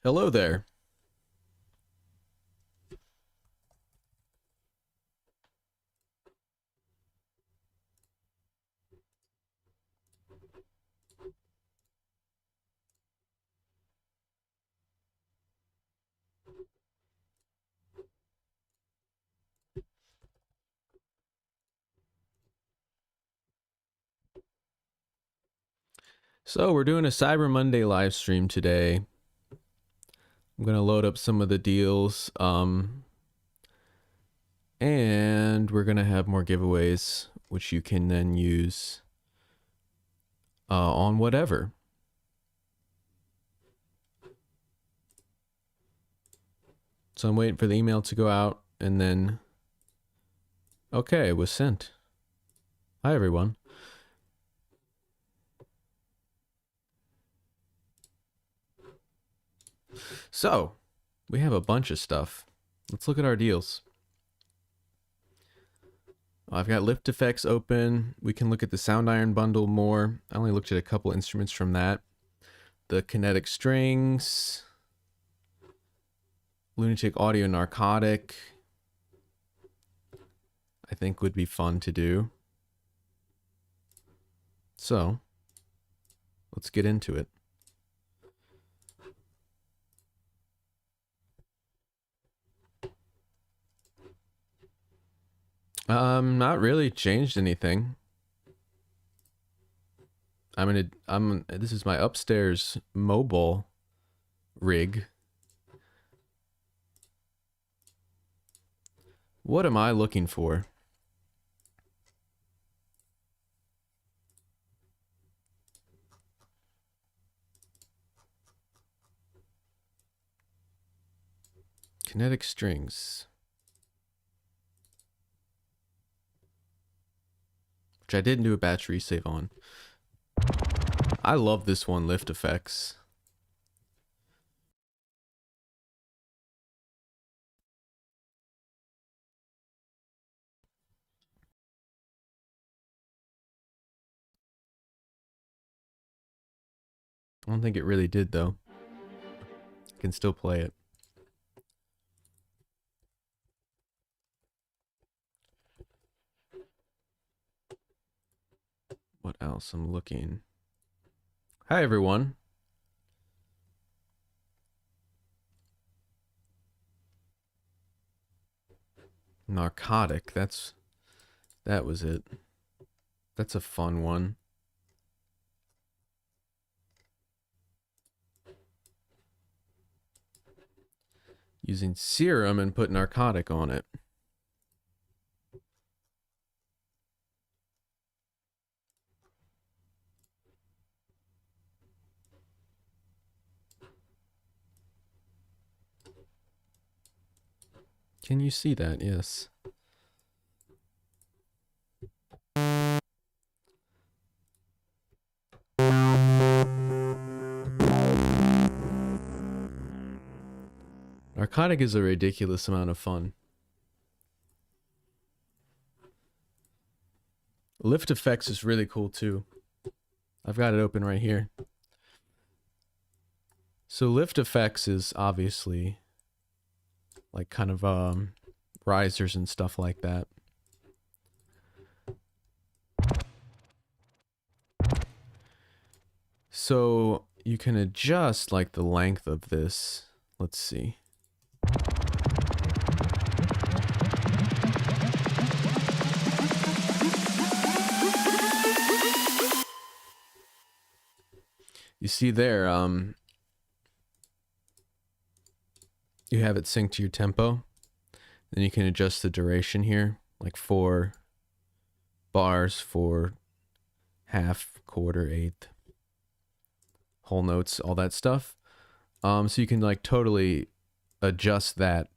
Hello there. So we're doing a Cyber Monday live stream today. I'm gonna load up some of the deals, and we're gonna have more giveaways, which you can then use on whatever. So I'm waiting for the email to go out, and then okay, it was sent. Hi everyone. So we have a bunch of stuff. Let's look at our deals. I've got Lift Effects open. We can look at the Sound Iron bundle more. I only looked at a couple instruments from that. The Kinetic strings. Lunatic Audio Narcotic. I think would be fun to do. So, let's get into it. Not really changed anything. This is my upstairs mobile rig. What am I looking for? Kinetic strings. Which I didn't do a batch resave on. I love this one, Lift Effects. I don't think it really did though. I can still play it. What else? I'm looking. Hi everyone. Narcotic, that was it. That's a fun one. Using serum and put narcotic on it. Can you see that? Yes. Narcotic is a ridiculous amount of fun. Lift Effects is really cool too. I've got it open right here. So Lift Effects is obviously like kind of risers and stuff like that. So you can adjust like the length of this. Let's see. You see there, you have it synced to your tempo. Then you can adjust the duration here, like 4 bars for half, quarter, eighth, whole notes, all that stuff. So you can like totally adjust that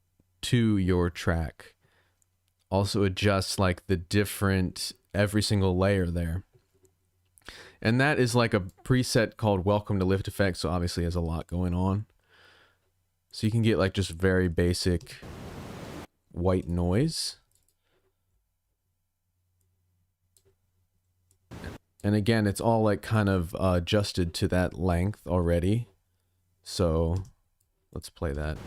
to your track. Also adjust like the different, every single layer there. And that is like a preset called Welcome to Lift Effects, so obviously it has a lot going on. So you can get like just very basic white noise. And again, it's all like kind of adjusted to that length already. So Let's play that.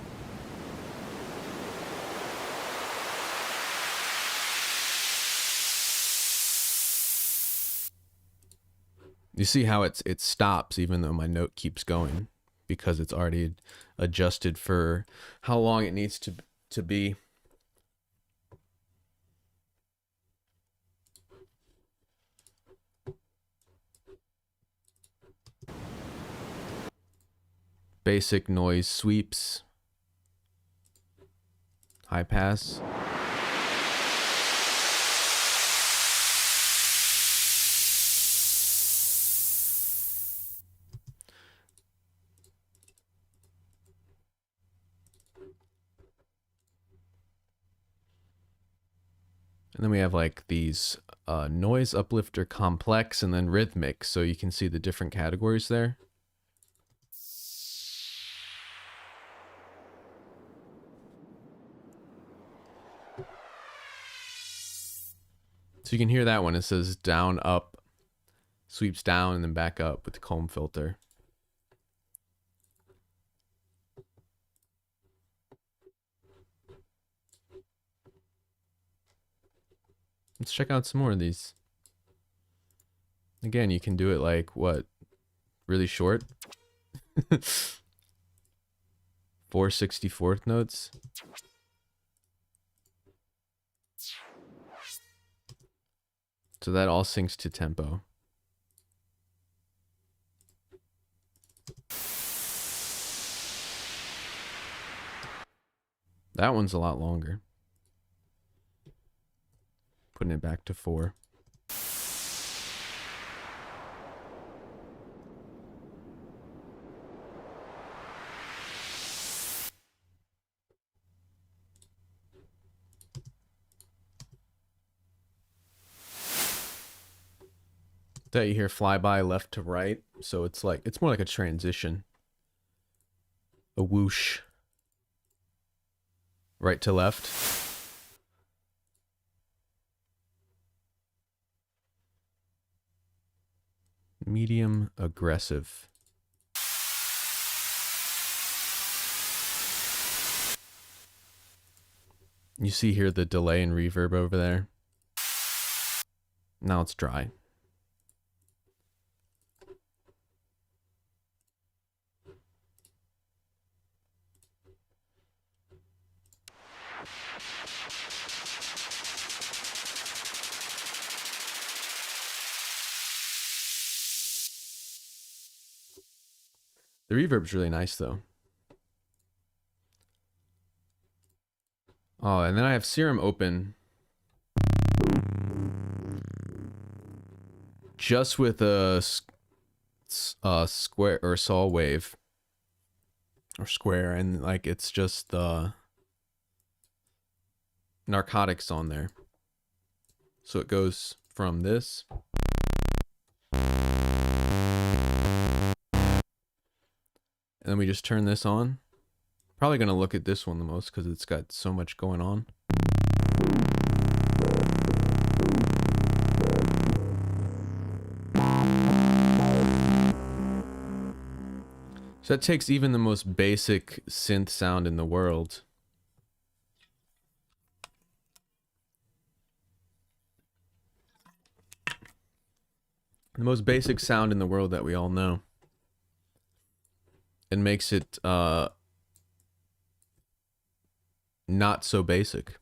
You see how it stops even though my note keeps going, because it's already adjusted for how long it needs to be. Basic noise sweeps. High pass. And then we have like these noise uplifter complex and then rhythmic, so you can see the different categories there. So you can hear that one. It says down, up, sweeps down, and then back up with the comb filter. Let's check out some more of these. Again, you can do it like, what, really short? 4/64 notes. So that all syncs to tempo. That one's a lot longer. Putting it back to 4. That you hear flyby left to right, so it's like, it's more like a transition, a whoosh, right to left. Medium aggressive. You see here the delay and reverb over there. Now it's dry. The reverb's really nice though. Oh, and then I have Serum open just with a square or saw wave or square, and like it's just the Narcotics on there. So it goes from this and then we just turn this on. Probably gonna look at this one the most because it's got so much going on. So that takes even the most basic synth sound in the world. The most basic sound in the world that we all know. And makes it not so basic.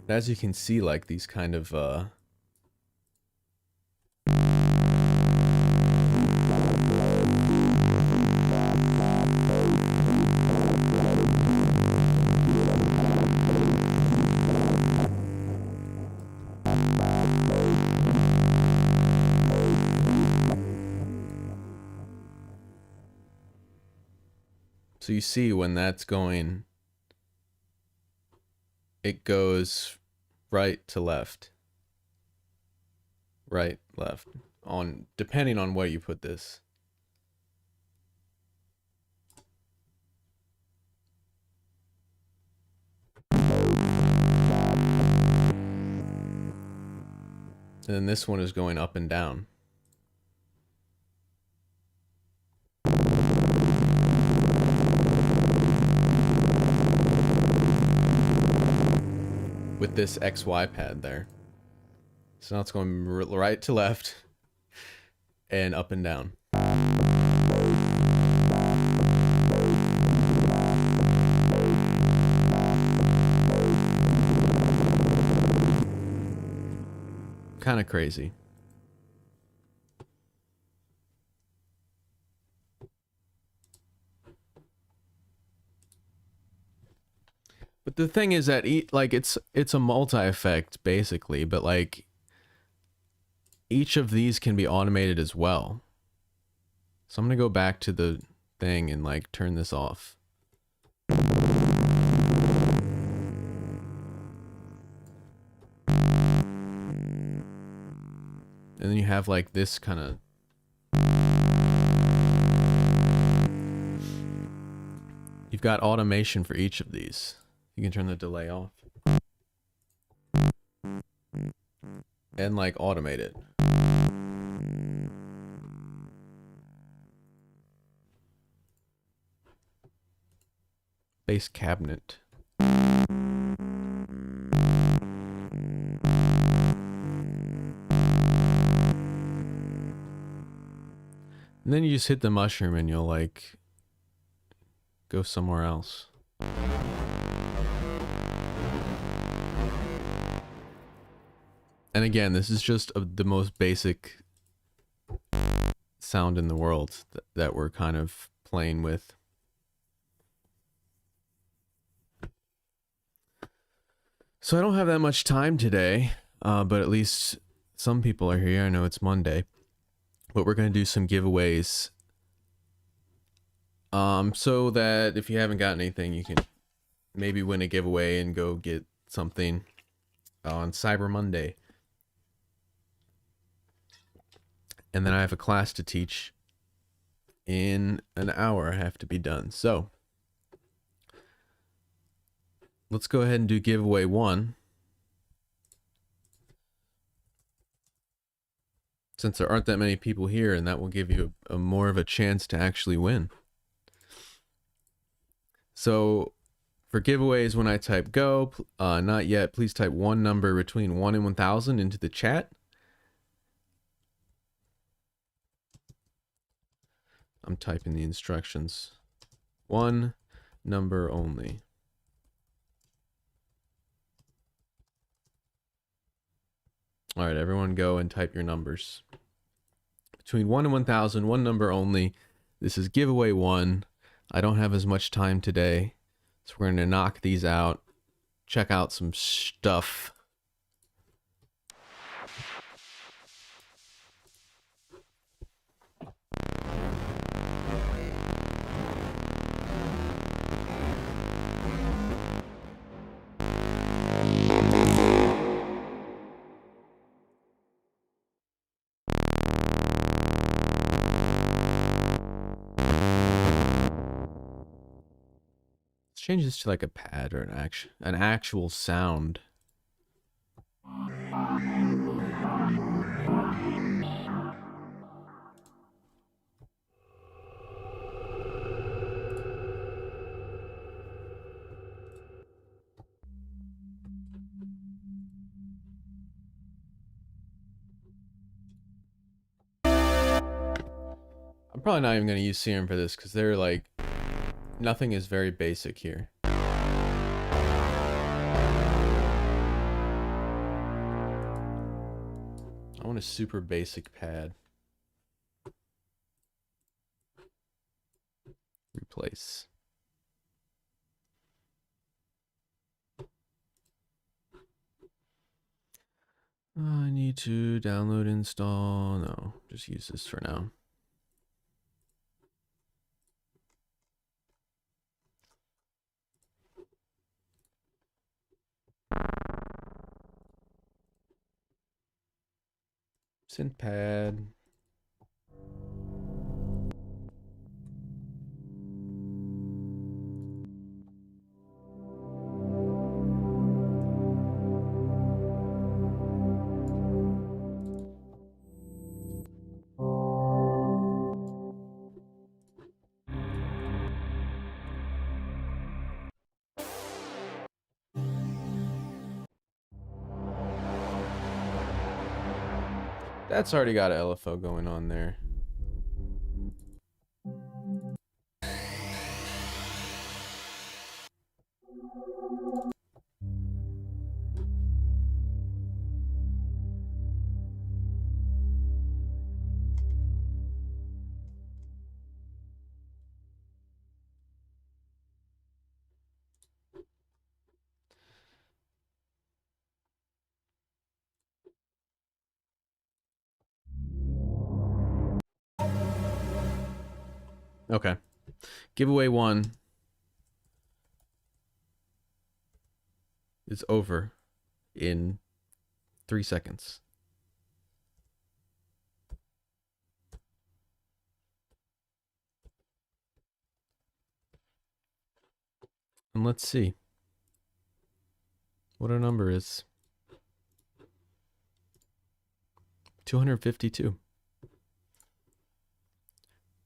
As you can see, like these kind of so you see when that's going, it goes right to left. Right, left. On depending on where you put this. And then this one is going up and down. with this XY pad there. So now it's going right to left and up and down. Kind of crazy. But the thing is that like it's a multi-effect basically, but like each of these can be automated as well. So I'm gonna go back to the thing and like turn this off. And then you have like this kind of you've got automation for each of these. You can turn the delay off and like automate it. Bass cabinet. And then you just hit the mushroom and you'll like go somewhere else. And again, this is just the most basic sound in the world that we're kind of playing with. So I don't have that much time today, but at least some people are here. I know it's Monday, but we're going to do some giveaways. So that if you haven't gotten anything, you can maybe win a giveaway and go get something on Cyber Monday. And then I have a class to teach in an hour. I have to be done. So let's go ahead and do giveaway 1. Since there aren't that many people here, and that will give you a more of a chance to actually win. So for giveaways, when I type go, not yet, please type one number between 1 and 1000 into the chat. I'm typing the instructions. 1 number only. All right, everyone go and type your numbers. Between 1 and 1000, one number only. This is giveaway 1. I don't have as much time today, so we're going to knock these out. Check out some stuff. Let's change this to like a pad or an actual sound. I'm probably not even going to use Serum for this because they're like, nothing is very basic here. I want a super basic pad. Replace. I need to download, install. No, just use this for now. Synth pad. That's already got an LFO going on there. Okay. Giveaway 1 is over in 3 seconds. And let's see what our number is. 252.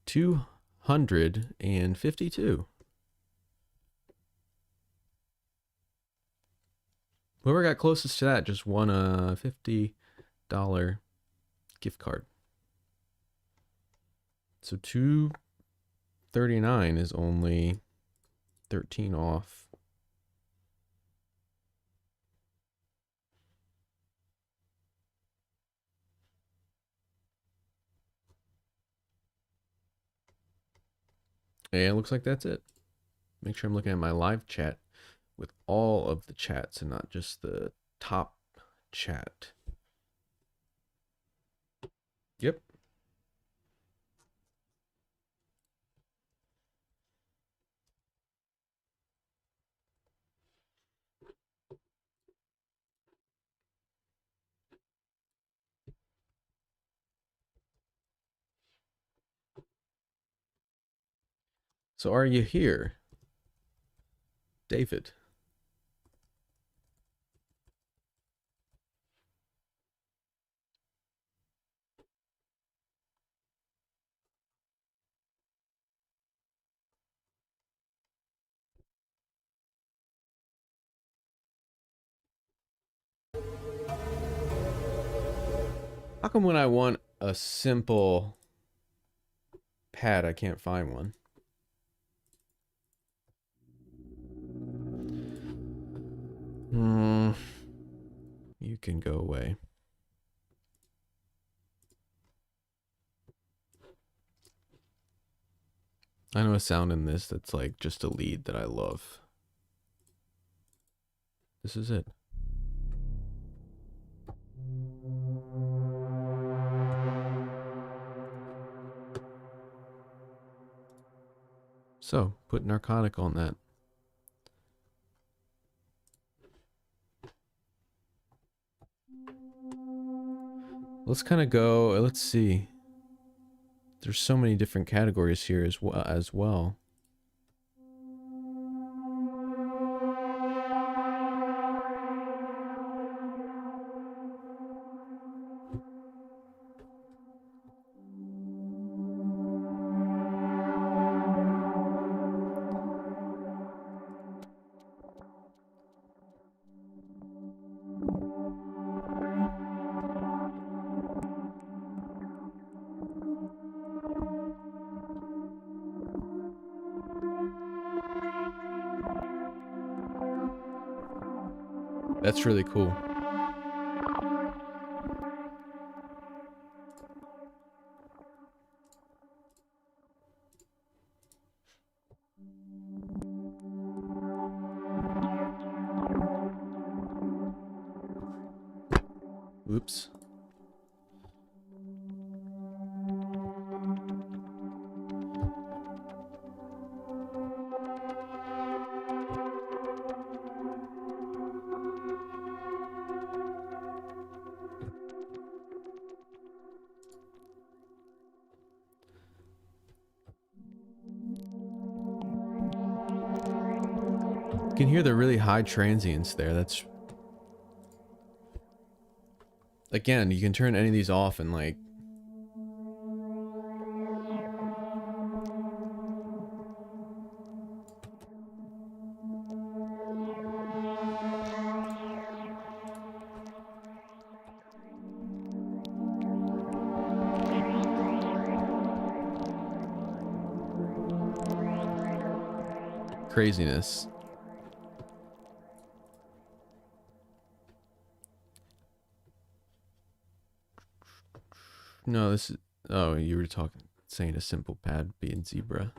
252. Whoever got closest to that just won a $50 gift card. So 239 is only 13 off. And it looks like that's it. Make sure I'm looking at my live chat with all of the chats and not just the top chat. Yep. So are you here, David? How come when I want a simple pad, I can't find one? You can go away. I know a sound in this that's like just a lead that I love. This is it. So, put Narcotic on that. Let's kind of go, let's see. There's so many different categories here as well. That's really cool. Oops. You can hear the really high transients there. That's... Again, you can turn any of these off and like... craziness. No, this is... Oh, you were saying a simple pad being zebra.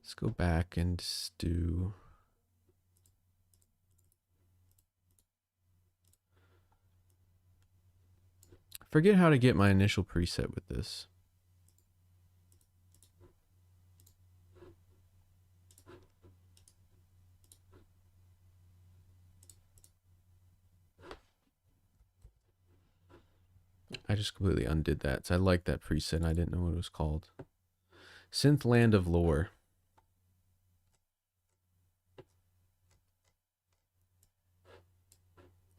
Let's go back and just do... Forget how to get my initial preset with this. I just completely undid that. So I liked that preset and I didn't know what it was called. Synth Land of Lore.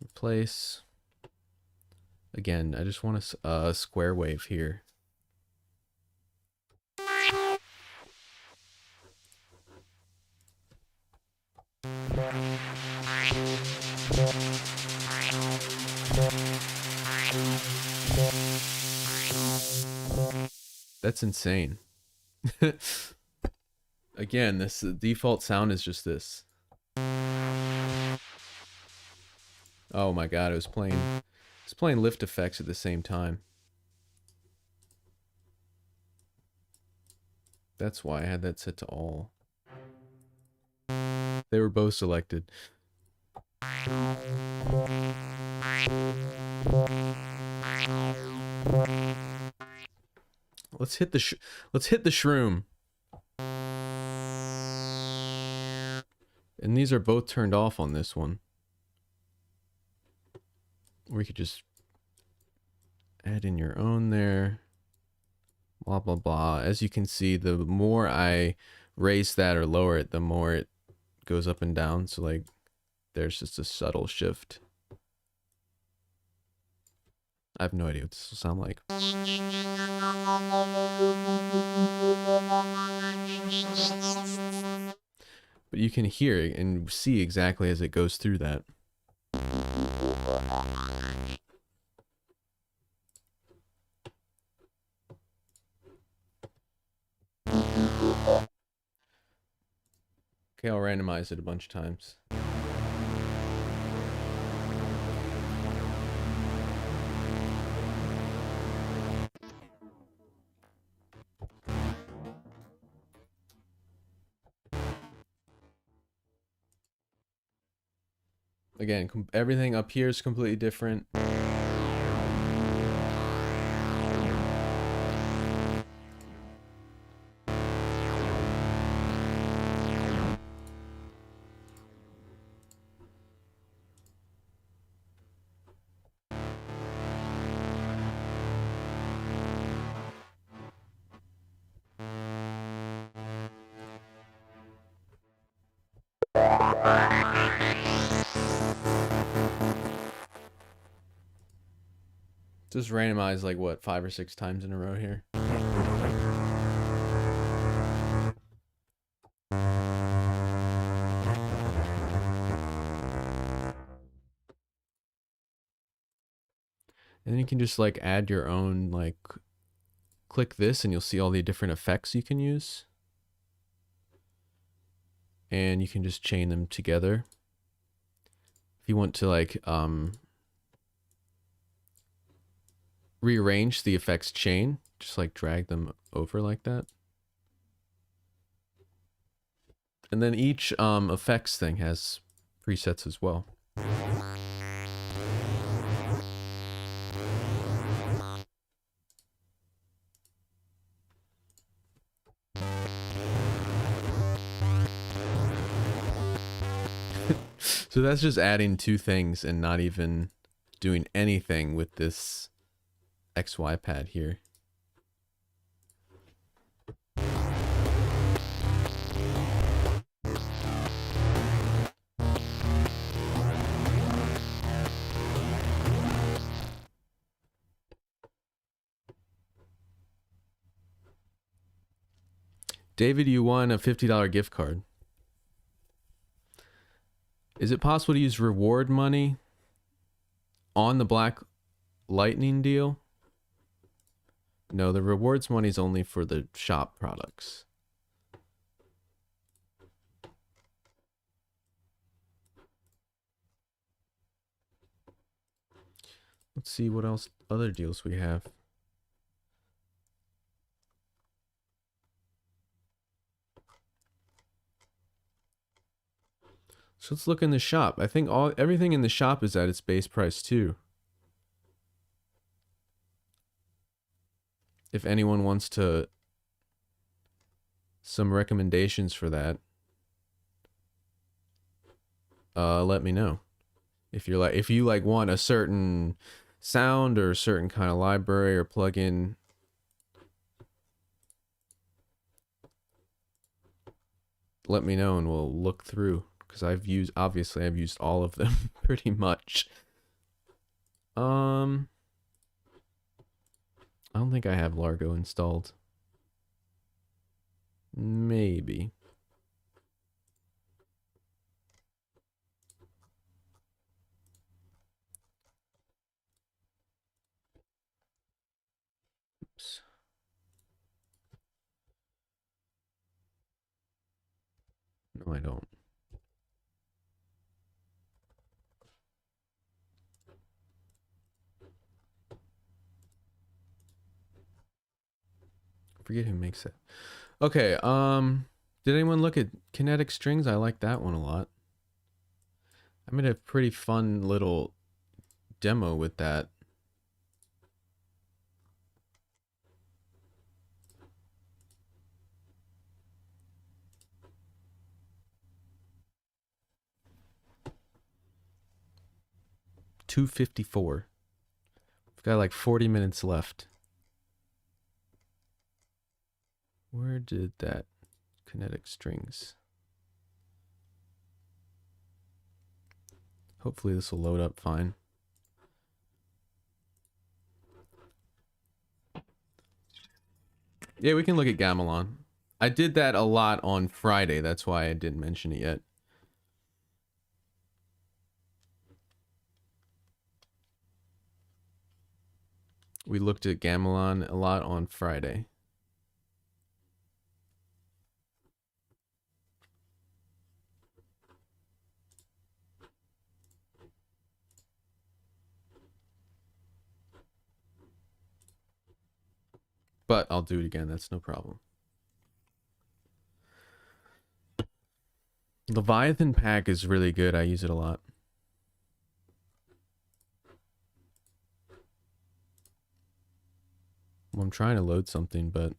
Replace. Again, I just want a square wave here. That's insane. Again, the default sound is just this. Oh my god, it was playing lift effects at the same time. That's why I had that set to all. They were both selected. Let's hit the shroom. And these are both turned off on this one. Or you could just add in your own there. Blah, blah, blah. As you can see, the more I raise that or lower it, the more it goes up and down. So like, there's just a subtle shift. I have no idea what this will sound like. But you can hear and see exactly as it goes through that. Okay, I'll randomize it a bunch of times. Again, everything up here is completely different. Just randomize like what, 5 or 6 times in a row here. And then you can just like add your own, like click this and you'll see all the different effects you can use. And you can just chain them together. If you want to like rearrange the effects chain, just like drag them over like that. And then each effects thing has presets as well. So that's just adding 2 things and not even doing anything with this XY pad here. David, you won a $50 gift card. Is it possible to use reward money on the Black Lightning deal. No, the rewards money's only for the shop products. Let's see what else other deals we have. So let's look in the shop. I think everything in the shop is at its base price too. If anyone wants to some recommendations for that, let me know. If you want a certain sound or a certain kind of library or plugin, let me know and we'll look through, because I've used all of them pretty much. I don't think I have Largo installed. Maybe. Oops. No, I don't. Forget who makes it. Okay, did anyone look at Kinetic Strings? I like that one a lot. I made a pretty fun little demo with that. $254. We've got like 40 minutes left. Where did that Kinetic Strings? Hopefully this will load up fine. Yeah, we can look at Gamelon. I did that a lot on Friday. That's why I didn't mention it yet. We looked at Gamelon a lot on Friday. But I'll do it again, that's no problem. Leviathan pack is really good, I use it a lot. Well, I'm trying to load something, but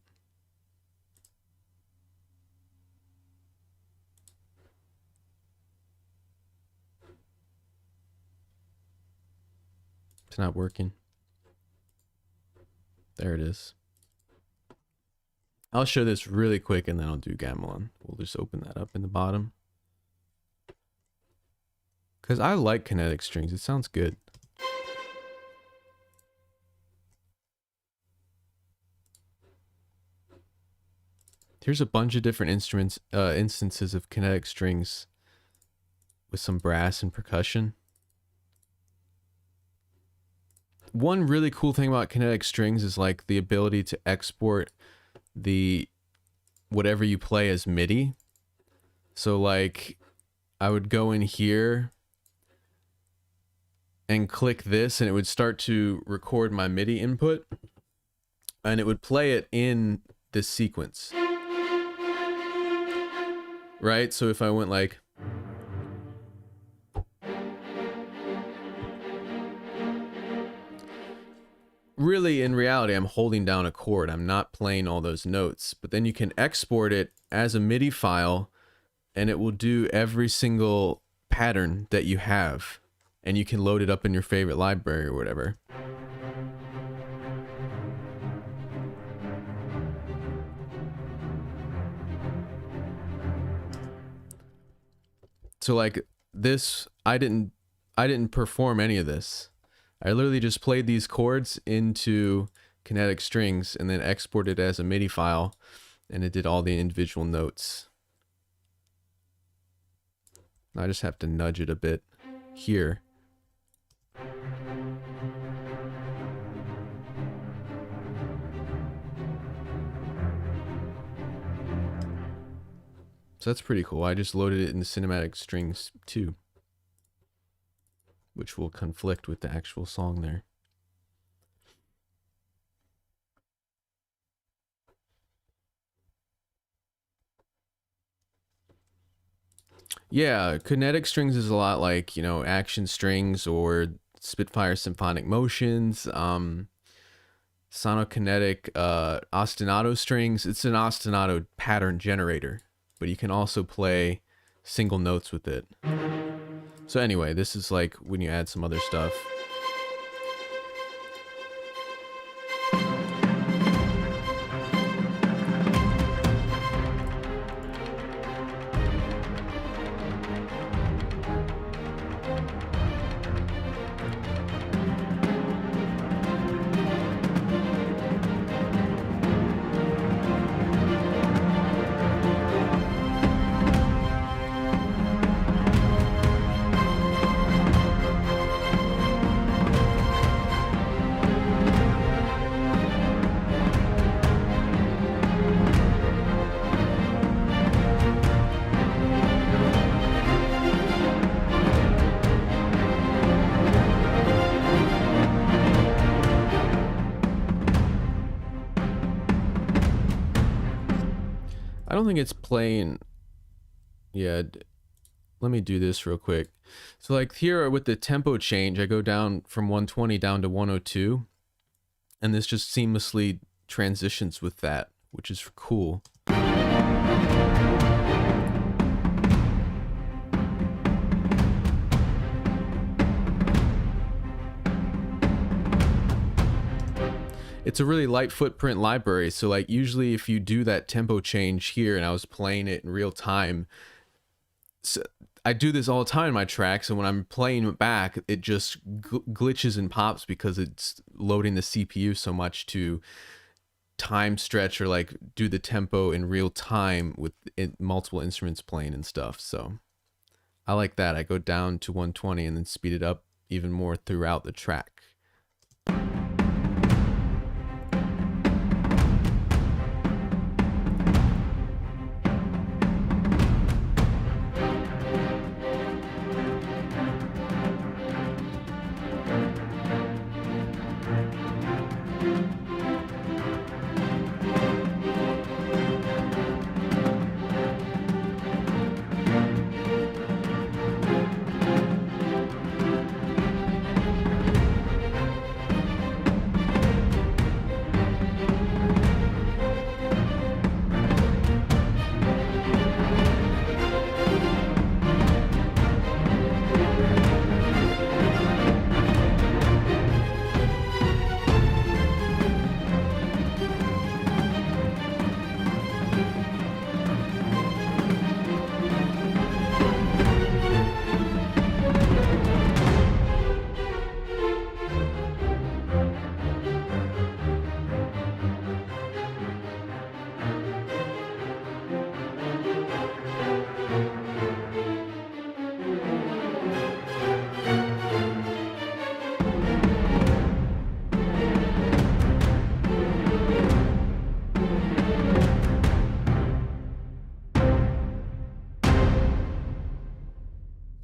it's not working. There it is. I'll show this really quick and then I'll do Gamelon. We'll just open that up in the bottom. Because I like Kinetic Strings, it sounds good. Here's a bunch of different instances of Kinetic Strings with some brass and percussion. One really cool thing about Kinetic Strings is like the ability to export the whatever you play as MIDI. So like I would go in here and click this and it would start to record my MIDI input and it would play it in this sequence. Right? So if I went like really, in reality, I'm holding down a chord. I'm not playing all those notes. But then you can export it as a MIDI file, and it will do every single pattern that you have. And you can load it up in your favorite library or whatever. So like this, I didn't perform any of this. I literally just played these chords into Kinetic Strings and then exported it as a MIDI file, and it did all the individual notes. I just have to nudge it a bit here. So that's pretty cool. I just loaded it in the cinematic strings too, which will conflict with the actual song there. Yeah, kinetic strings is a lot like, you know, action strings or Spitfire symphonic motions, sonokinetic ostinato strings. It's an ostinato pattern generator, but you can also play single notes with it. So anyway, this is like when you add some other stuff. I don't think it's playing. Yeah, let me do this real quick. So like here with the tempo change, I go down from 120 down to 102, and this just seamlessly transitions with that, which is cool. It's a really light footprint library, so like usually if you do that tempo change here, and I was playing it in real time, so I do this all the time in my tracks, and when I'm playing it back, it just glitches and pops because it's loading the CPU so much to time stretch or like do the tempo in real time with multiple instruments playing and stuff. So I like that. I go down to 120 and then speed it up even more throughout the track.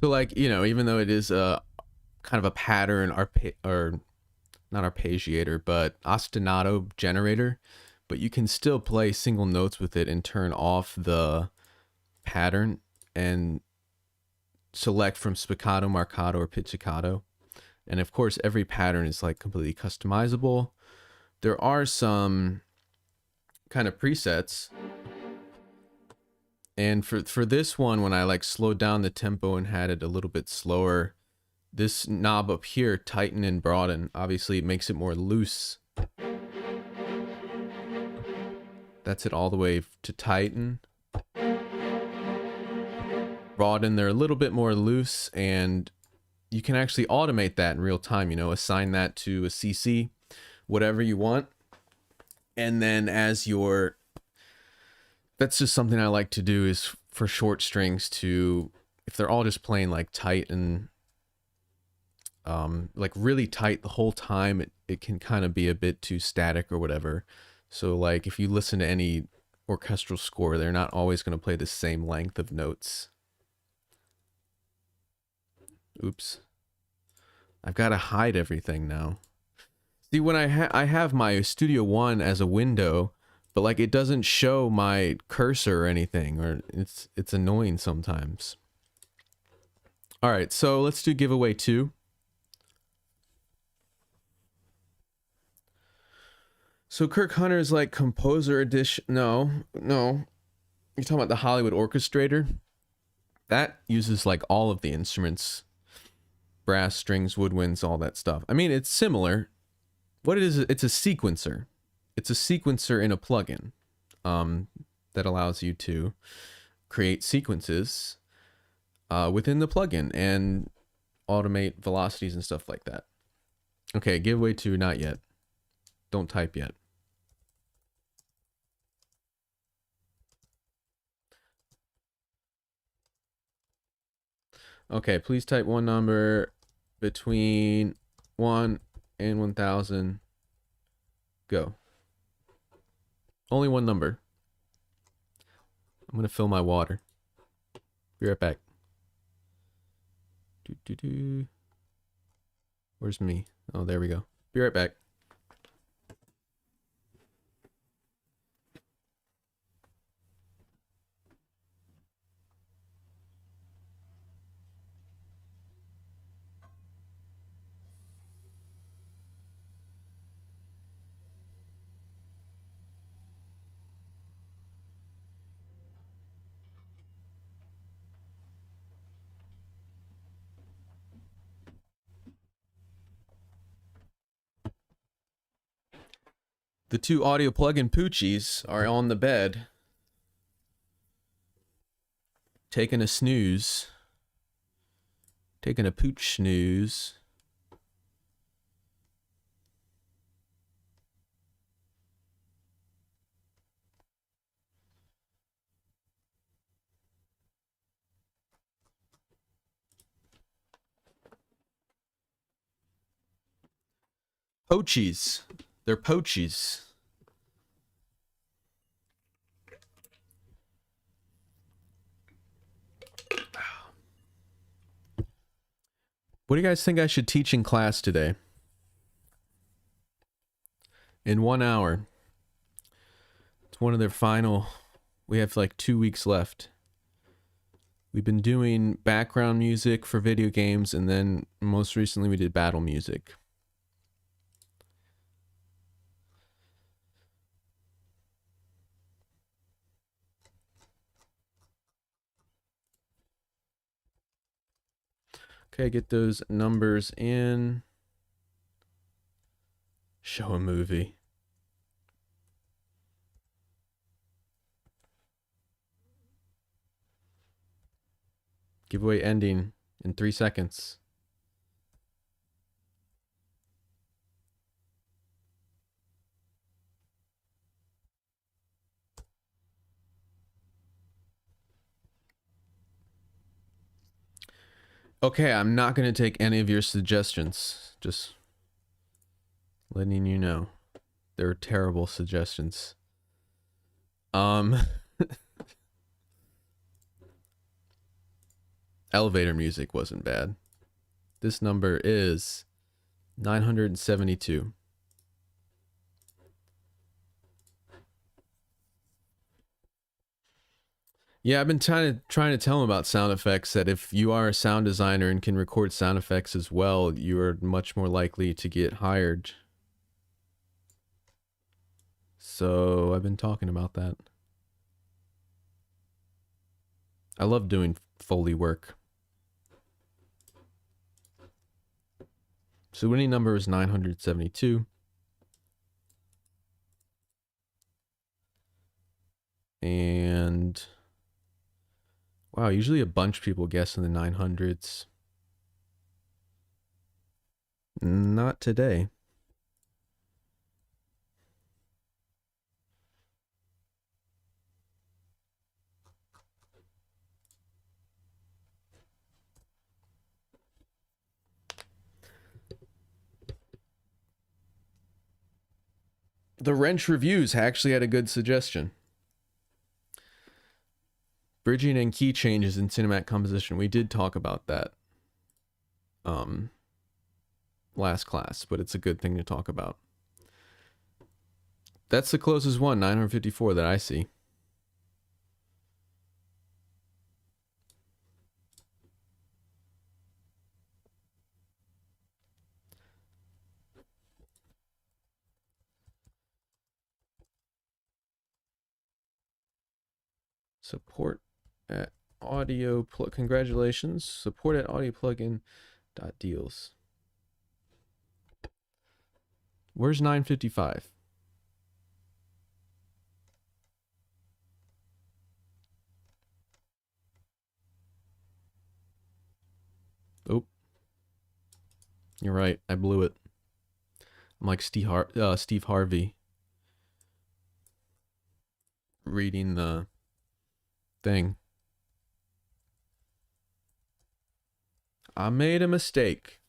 So like, you know, even though it is a kind of a pattern or not arpeggiator, but ostinato generator, but you can still play single notes with it and turn off the pattern and select from spiccato, marcato, or pizzicato. And of course, every pattern is like completely customizable. There are some kind of presets. And for this one, when I like slowed down the tempo and had it a little bit slower, this knob up here, tighten and broaden, obviously it makes it more loose. That's it all the way to tighten. Broaden, they're a little bit more loose, and you can actually automate that in real time, you know, assign that to a CC, whatever you want. And then as your, that's just something I like to do is for short strings to, if they're all just playing like tight and like really tight the whole time, it can kind of be a bit too static or whatever. So like if you listen to any orchestral score, they're not always going to play the same length of notes. Oops. I've got to hide everything now. See, when I have my Studio One as a window, but like it doesn't show my cursor or anything, or it's annoying sometimes. All right, so let's do giveaway 2. So Kirk Hunter's like composer edition. No. You're talking about the Hollywood Orchestrator. That uses like all of the instruments. Brass, strings, woodwinds, all that stuff. I mean, it's similar. What it is, it's a sequencer. It's a sequencer in a plugin that allows you to create sequences within the plugin and automate velocities and stuff like that. Okay, giveaway 2, not yet. Don't type yet. Okay, please type one number between 1 and 1000. Go. Only one number. I'm gonna fill my water. Be right back. Where's me? Oh, there we go. Be right back. The 2 audio plugin poochies are on the bed, taking a snooze, taking a pooch snooze. Poachies. They're poachies. What do you guys think I should teach in class today? In 1 hour. It's one of their final. We have like 2 weeks left. We've been doing background music for video games, and then most recently we did battle music. Okay, get those numbers in. Show a movie. Giveaway ending in 3 seconds. Okay, I'm not going to take any of your suggestions. Just letting you know. They're terrible suggestions. Elevator music wasn't bad. This number is 972. Yeah, I've been trying to tell him about sound effects, that if you are a sound designer and can record sound effects as well, you are much more likely to get hired. So I've been talking about that. I love doing Foley work. So winning number is 972. And wow, usually a bunch of people guess in the 900s. Not today. The Wrench Reviews actually had a good suggestion. Bridging and key changes in cinematic composition. We did talk about that last class, but it's a good thing to talk about. That's the closest one, 954, that I see. Support at audio plug. Congratulations. Support at audio plugin dot deals. Where's 955? Oh, you're right. I blew it. I'm like Steve Harvey reading the thing. I made a mistake.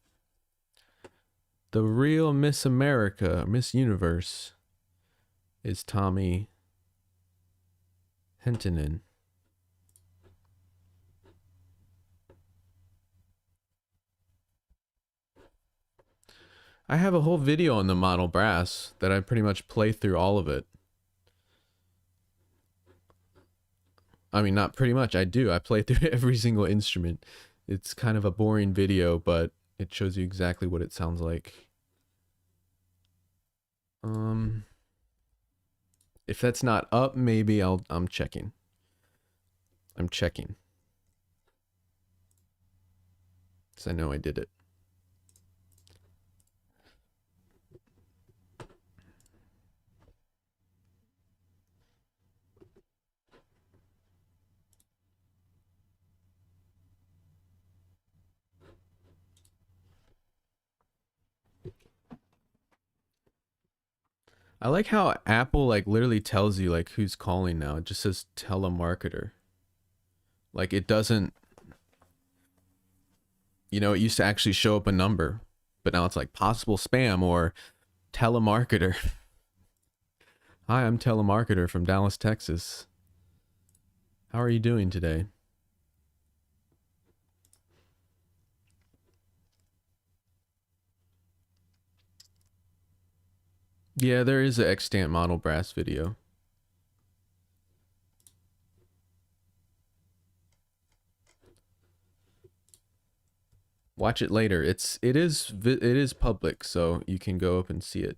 The real Miss America, Miss Universe, is Tommy Hentonen. I have a whole video on the model brass that I pretty much play through all of it. I mean, not pretty much, I do. I play through every single instrument. It's kind of a boring video, but it shows you exactly what it sounds like. If that's not up, maybe I'm checking. I'm checking. Because I know I did it. I like how Apple like literally tells you like who's calling now. It just says telemarketer. Like it doesn't, you know, it used to actually show up a number, but now it's like possible spam or telemarketer. Hi, I'm telemarketer from Dallas, Texas. How are you doing today? Yeah, there is an extant model brass video. Watch it later. It is public, so you can go up and see it.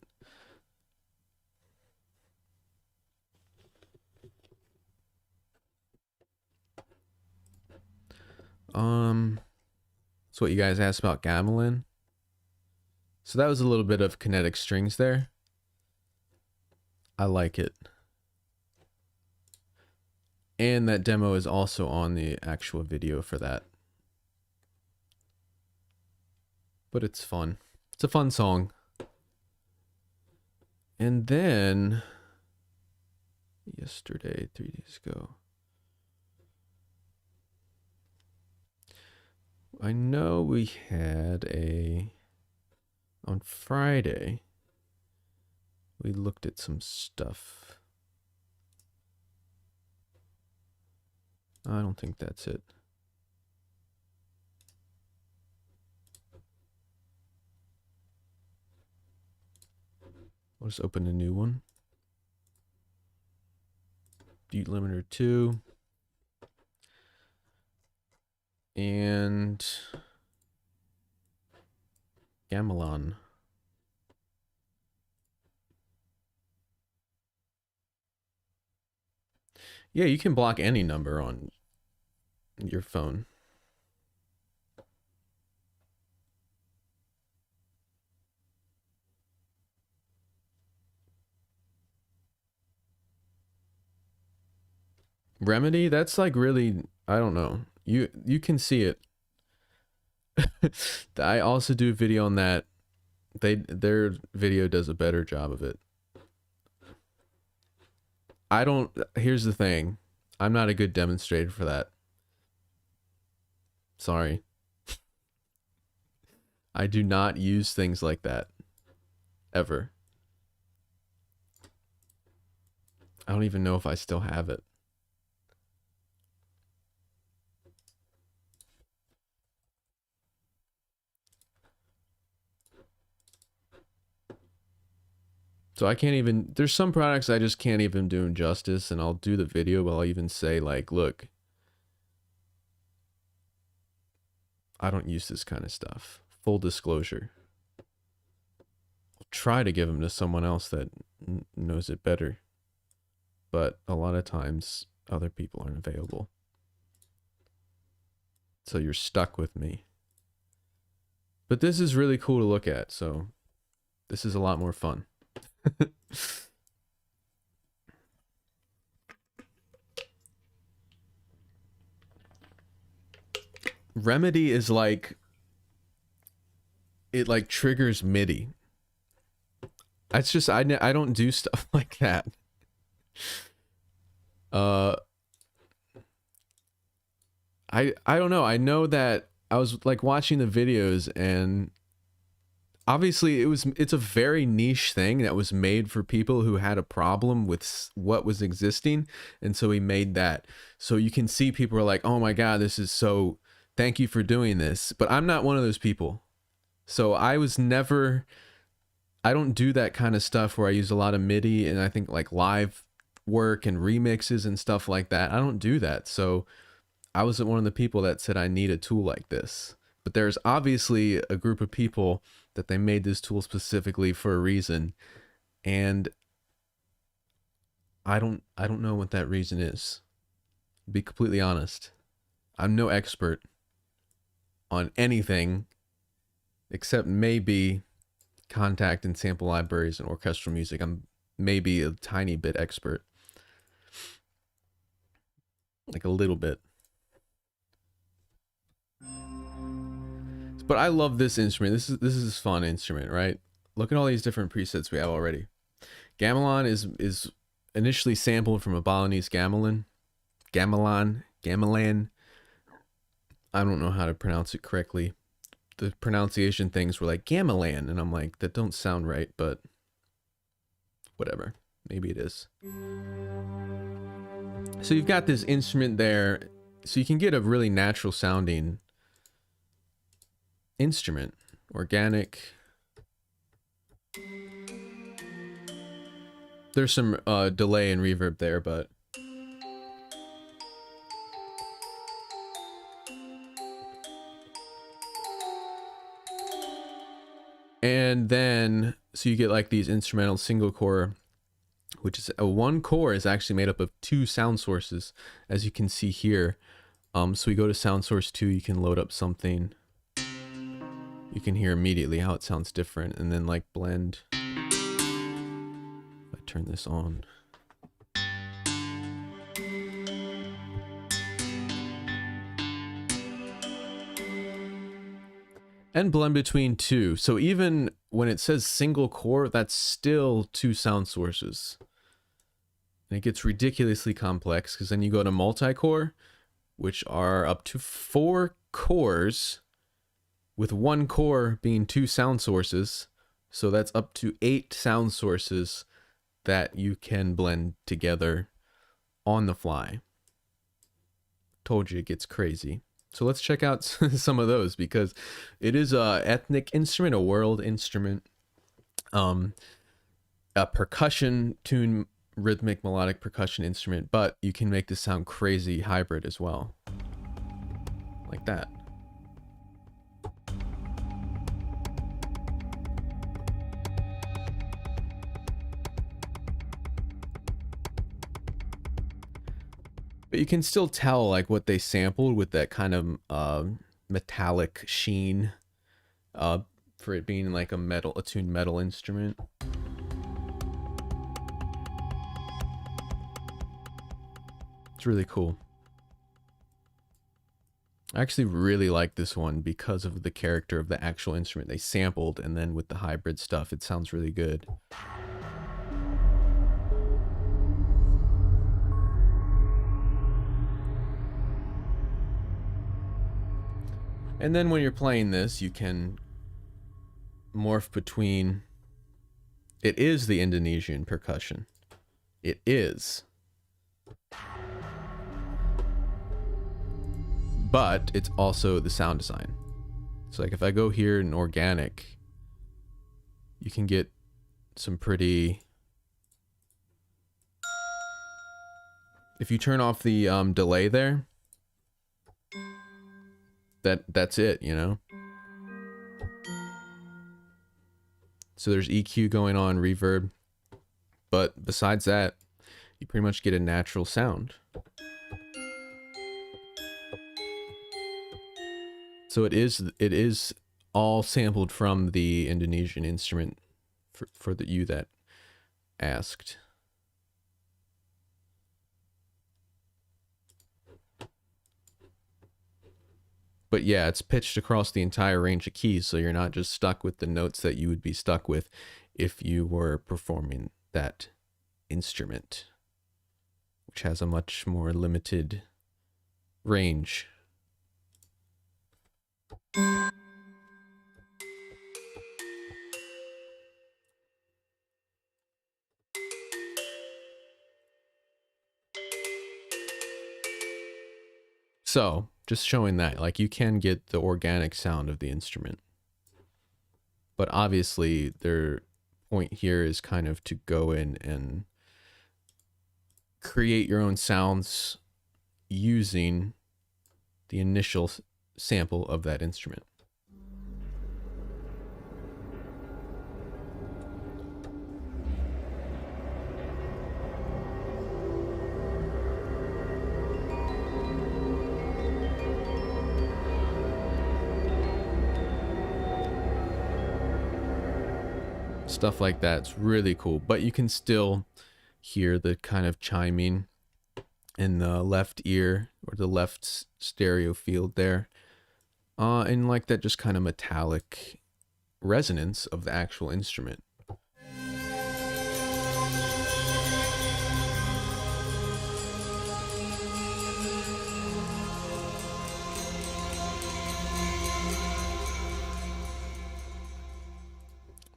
That's what you guys asked about Gamelon. So that was a little bit of kinetic strings there. I like it. And that demo is also on the actual video for that. But it's fun. It's a fun song. And then yesterday, 3 days ago, I know we had on Friday, we looked at some stuff. I don't think that's it. I'll just open a new one. Beat limiter 2. And Gamelon. Yeah, you can block any number on your phone. Remedy, that's like really, I don't know. You can see it. I also do a video on that. Their video does a better job of it. Here's the thing. I'm not a good demonstrator for that. Sorry. I do not use things like that. Ever. I don't even know if I still have it. So I can't even, there's some products I just can't even do justice, and I'll do the video, but I'll even say like, look, I don't use this kind of stuff. Full disclosure. I'll try to give them to someone else that knows it better, but a lot of times other people aren't available. So you're stuck with me. But this is really cool to look at, so this is a lot more fun. Remedy is like, it like triggers MIDI. It's just, I don't do stuff like that. I don't know. I know that I was like watching the videos, and obviously it's a very niche thing that was made for people who had a problem with what was existing, and so he made that. So you can see people are like, "Oh my god, this is so, thank you for doing this." But I'm not one of those people. So I don't do that kind of stuff where I use a lot of MIDI, and I think like live work and remixes and stuff like that. I don't do that. So I wasn't one of the people that said I need a tool like this. But there's obviously a group of people that they made this tool specifically for a reason, and I don't know what that reason is. To be completely honest, I'm no expert on anything except maybe contact and sample libraries and orchestral music. I'm maybe a tiny bit expert, like a little bit. But I love this instrument. This is a fun instrument, right? Look at all these different presets we have already. Gamelon is initially sampled from a Balinese gamelan. Gamelan. I don't know how to pronounce it correctly. The pronunciation things were like gamelan, and I'm like, that don't sound right, but whatever. Maybe it is. So you've got this instrument there, so you can get a really natural sounding instrument. Organic. There's some delay and reverb there, but and then so you get like these instrumental single core, which is one core is actually made up of 2 sound sources, as you can see here. So we go to sound source 2, you can load up something. You can hear immediately how it sounds different, and then like blend. If I turn this on. And blend between 2. So even when it says single core, that's still 2 sound sources. And it gets ridiculously complex, because then you go to multi-core, which are up to 4 cores, with 1 core being 2 sound sources. So that's up to 8 sound sources that you can blend together on the fly. Told you it gets crazy. So let's check out some of those, because it is a ethnic instrument, a world instrument, a percussion tune, rhythmic melodic percussion instrument, but you can make this sound crazy hybrid as well, like that. But you can still tell like what they sampled with that kind of metallic sheen, for it being like a tuned metal instrument. It's really cool. I actually really like this one because of the character of the actual instrument they sampled, and then with the hybrid stuff, it sounds really good. And then when you're playing this, you can morph between, it is the Indonesian percussion. It is. But it's also the sound design. So like if I go here in organic, you can get some pretty If you turn off the delay there, that's it, you know? So there's EQ going on, reverb, but besides that, you pretty much get a natural sound. So it is all sampled from the Indonesian instrument for you that asked. But yeah, it's pitched across the entire range of keys, so you're not just stuck with the notes that you would be stuck with if you were performing that instrument, which has a much more limited range. So, just showing that, like, you can get the organic sound of the instrument. But obviously, their point here is kind of to go in and create your own sounds using the initial sample of that instrument. Stuff like that's really cool, but you can still hear the kind of chiming in the left ear or the left stereo field there, and like that just kind of metallic resonance of the actual instrument.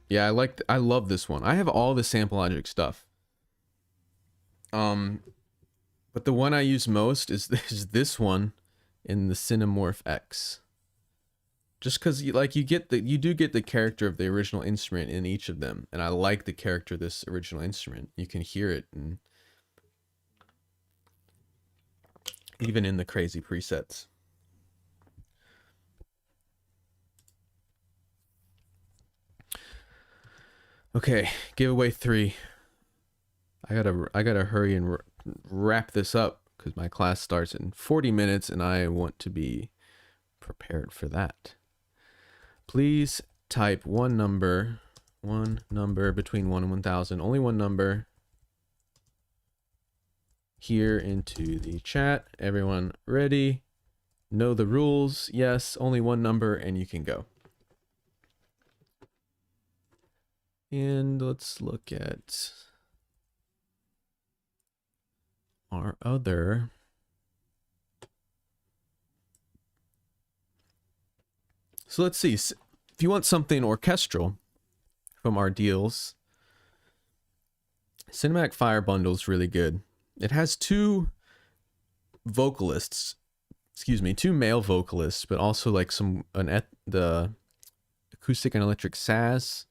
Yeah, I love this one. I have all the Sample Logic stuff. But the one I use most is this one in the Cinemorph X. Just because you do get the character of the original instrument in each of them, and I like the character of this original instrument. You can hear it, and even in the crazy presets. Okay, giveaway 3. I gotta hurry and wrap this up because my class starts in 40 minutes and I want to be prepared for that. Please type one number between 1 and 1000, only one number here into the chat. Everyone ready? Know the rules? Yes, only one number and you can go. And let's look at our other. So let's see. If you want something orchestral from our deals, Cinematic Fire Bundle is really good. It has two male vocalists, but also like the acoustic and electric saz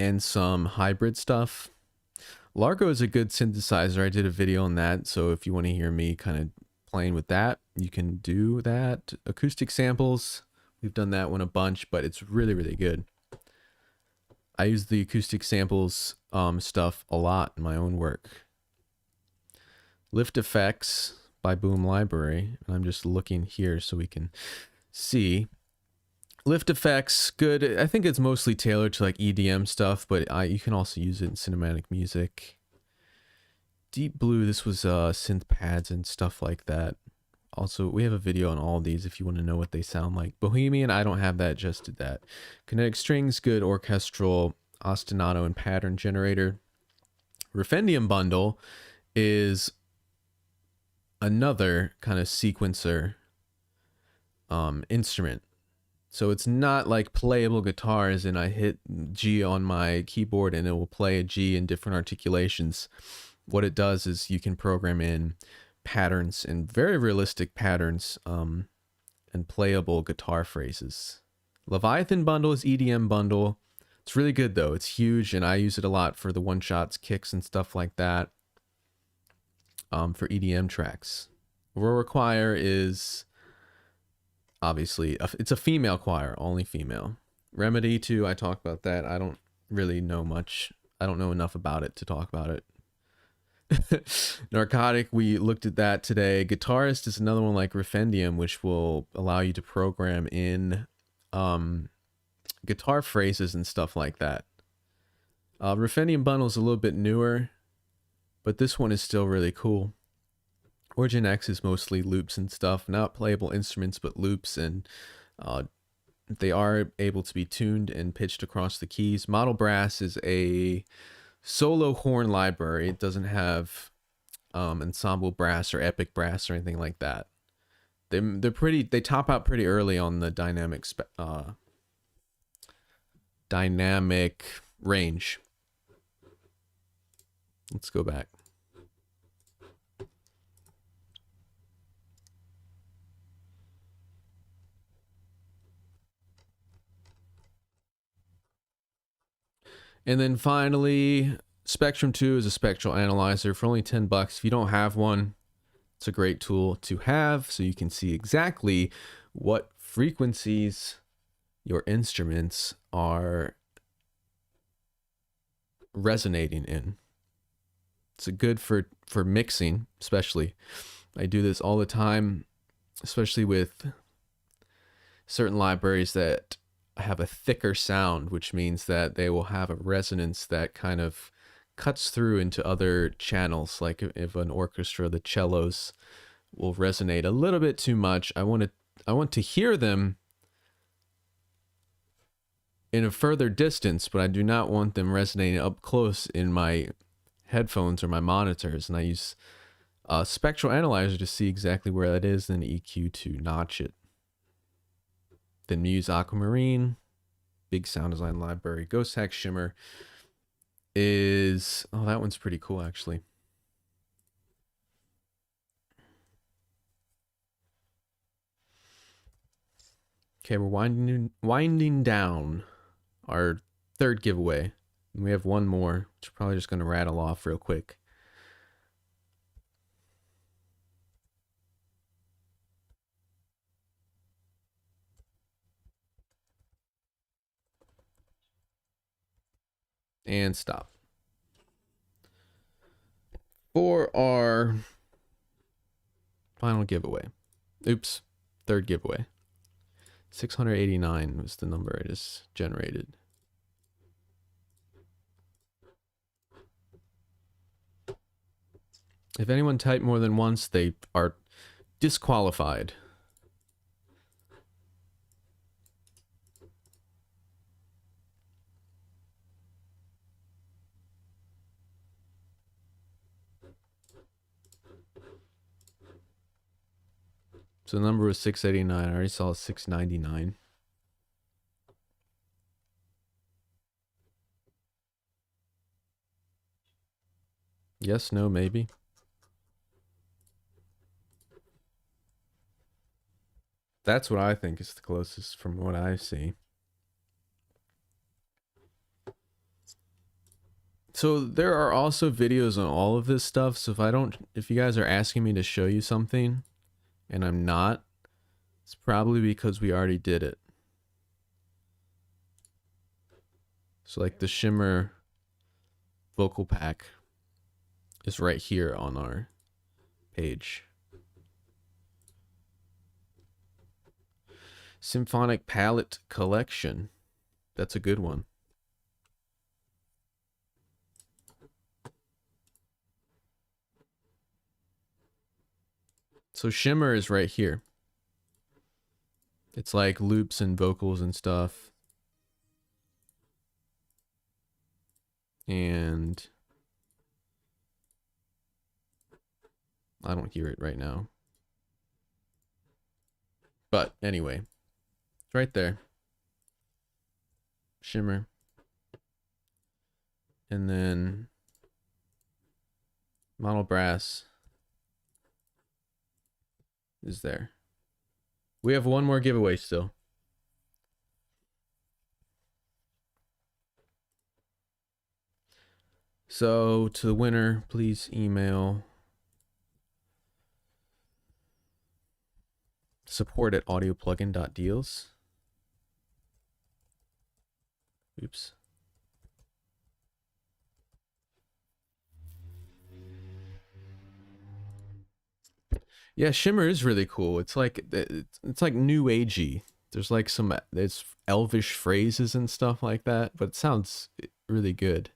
and some hybrid stuff. Largo is a good synthesizer. I did a video on that, so if you want to hear me kind of playing with that, you can do that. Acoustic samples, we've done that one a bunch, but it's really, really good. I use the acoustic samples stuff a lot in my own work. Lift Effects by Boom Library, and I'm just looking here so we can see. Lift Effects, good. I think it's mostly tailored to like EDM stuff, but you can also use it in cinematic music. Deep Blue, this was synth pads and stuff like that. Also, we have a video on all these if you want to know what they sound like. Bohemian, I don't have that, just did that. Kinetic Strings, good orchestral ostinato and pattern generator. Refendium Bundle is another kind of sequencer instrument. So it's not like playable guitars and I hit G on my keyboard and it will play a G in different articulations. What it does is you can program in patterns and very realistic patterns and playable guitar phrases. Leviathan Bundle is EDM bundle. It's really good though. It's huge and I use it a lot for the one-shots, kicks and stuff like that. for EDM tracks. Aurora Choir is obviously it's a female choir, only female. Remedy too, I talk about that. I don't really know much. I don't know enough about it to talk about it. Narcotic, we looked at that today. Guitarist is another one like Riffendium, which will allow you to program in guitar phrases and stuff like that. Riffendium bundle is a little bit newer, but this one is still really cool. Origin X is mostly loops and stuff, not playable instruments, but loops, and they are able to be tuned and pitched across the keys. Model Brass is a solo horn library. It doesn't have ensemble brass or epic brass or anything like that. They top out pretty early on the dynamic range. Let's go back. And then finally, Spectrum 2 is a spectral analyzer for only $10. If you don't have one, it's a great tool to have so you can see exactly what frequencies your instruments are resonating in. It's good for mixing, especially. I do this all the time, especially with certain libraries that have a thicker sound, which means that they will have a resonance that kind of cuts through into other channels. Like if an orchestra, the cellos will resonate a little bit too much. I want to hear them in a further distance, but I do not want them resonating up close in my headphones or my monitors. And I use a spectral analyzer to see exactly where that is, and EQ to notch it. Then Muse Aquamarine, big sound design library. Ghost Hack Shimmer is, oh, that one's pretty cool actually. Okay, we're winding down our third giveaway. And we have one more, which I'm probably just going to rattle off real quick. And stop. For our final giveaway. Oops, third giveaway. 689 was the number I just generated. If anyone typed more than once, they are disqualified. So the number was 689. I already saw 699. Yes, no, maybe. That's what I think is the closest from what I see. So there are also videos on all of this stuff. So if you guys are asking me to show you something and I'm not, it's probably because we already did it. So like the Shimmer vocal pack is right here on our page. Symphonic Palette Collection. That's a good one. So Shimmer is right here. It's like loops and vocals and stuff. And I don't hear it right now. But anyway, it's right there. Shimmer. And then Model Brass is there. We have one more giveaway still. So to the winner, please email support at audioplugin.deals. Oops. Yeah, Shimmer is really cool. It's like new agey. There's like there's elvish phrases and stuff like that, but it sounds really good.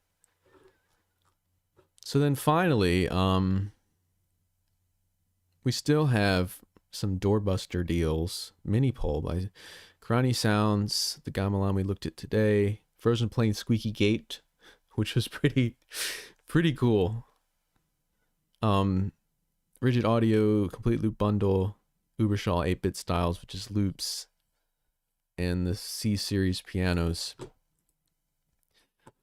So then finally, we still have some doorbuster deals. Mini Pole by Karani Sounds, the Gamelon we looked at today, Frozen Plain Squeaky Gate, which was pretty cool. Rigid Audio, Complete Loop Bundle, Ubershaw 8-bit styles, which is loops, and the C-Series pianos.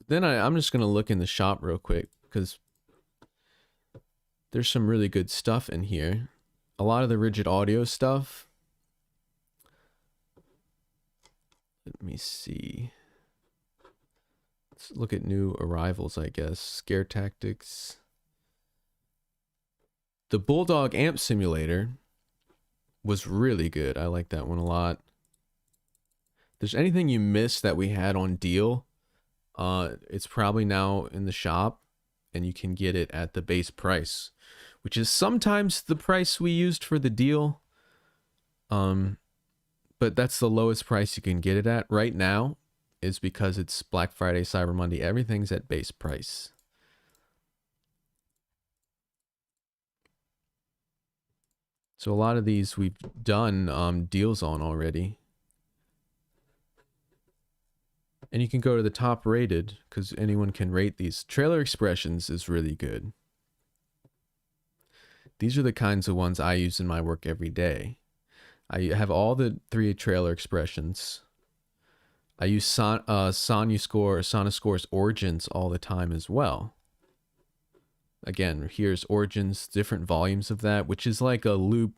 Then I'm just going to look in the shop real quick, because there's some really good stuff in here. A lot of the Rigid Audio stuff. Let me see. Let's look at new arrivals, I guess. Scare Tactics. The Bulldog Amp Simulator was really good. I like that one a lot. If there's anything you missed that we had on deal, it's probably now in the shop, and you can get it at the base price, which is sometimes the price we used for the deal. But that's the lowest price you can get it at right now, is because it's Black Friday, Cyber Monday. Everything's at base price. So a lot of these we've done deals on already. And you can go to the top rated, because anyone can rate these. Trailer Expressions is really good. These are the kinds of ones I use in my work every day. I have all the 3 Trailer Expressions. I use Sonuscore's Origins all the time as well. Again, here's Origins, different volumes of that, which is like a loop.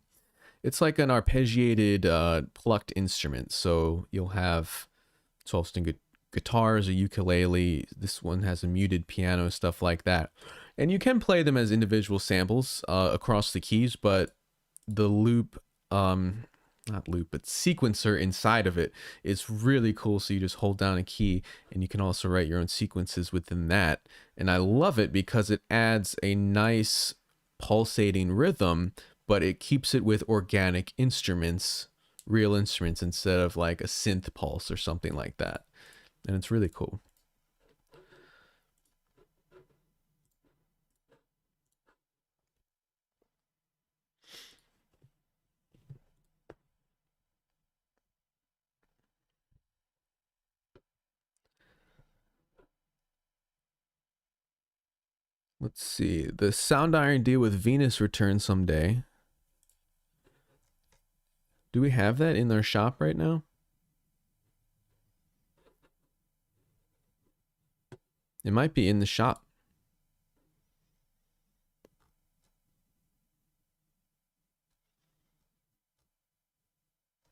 It's like an arpeggiated plucked instrument. So you'll have 12-string guitars, a ukulele. This one has a muted piano, stuff like that. And you can play them as individual samples across the keys, but the loop, not loop, but sequencer inside of it is really cool. So you just hold down a key and you can also write your own sequences within that. And I love it because it adds a nice pulsating rhythm, but it keeps it with organic instruments, real instruments, instead of like a synth pulse or something like that. And it's really cool. Let's see. The Sound Iron deal with Venus returns someday. Do we have that in our shop right now? It might be in the shop.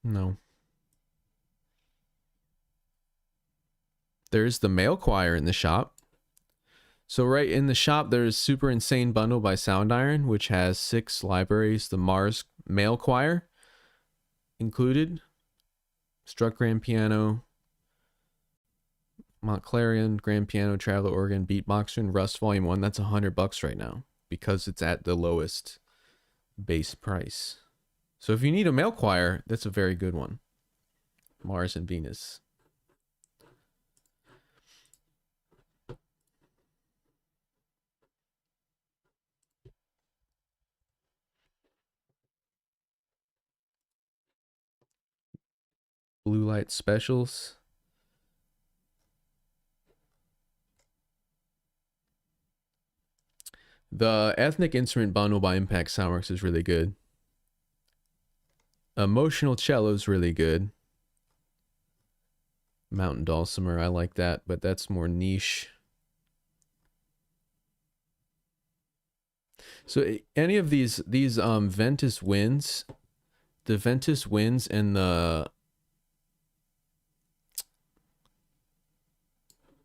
No. There's the male choir in the shop. So right in the shop, there's Super Insane Bundle by Sound Iron, which has 6 libraries. The Mars male choir included. Struck grand piano, Montclarion grand piano, traveler organ, beatboxer, and Rust Volume 1. That's $100 right now because it's at the lowest base price. So if you need a male choir, that's a very good one. Mars and Venus. Blue Light Specials. The Ethnic Instrument Bundle by Impact Soundworks is really good. Emotional Cello is really good. Mountain Dulcimer, I like that, but that's more niche. So any of these Ventus Winds, the Ventus Winds and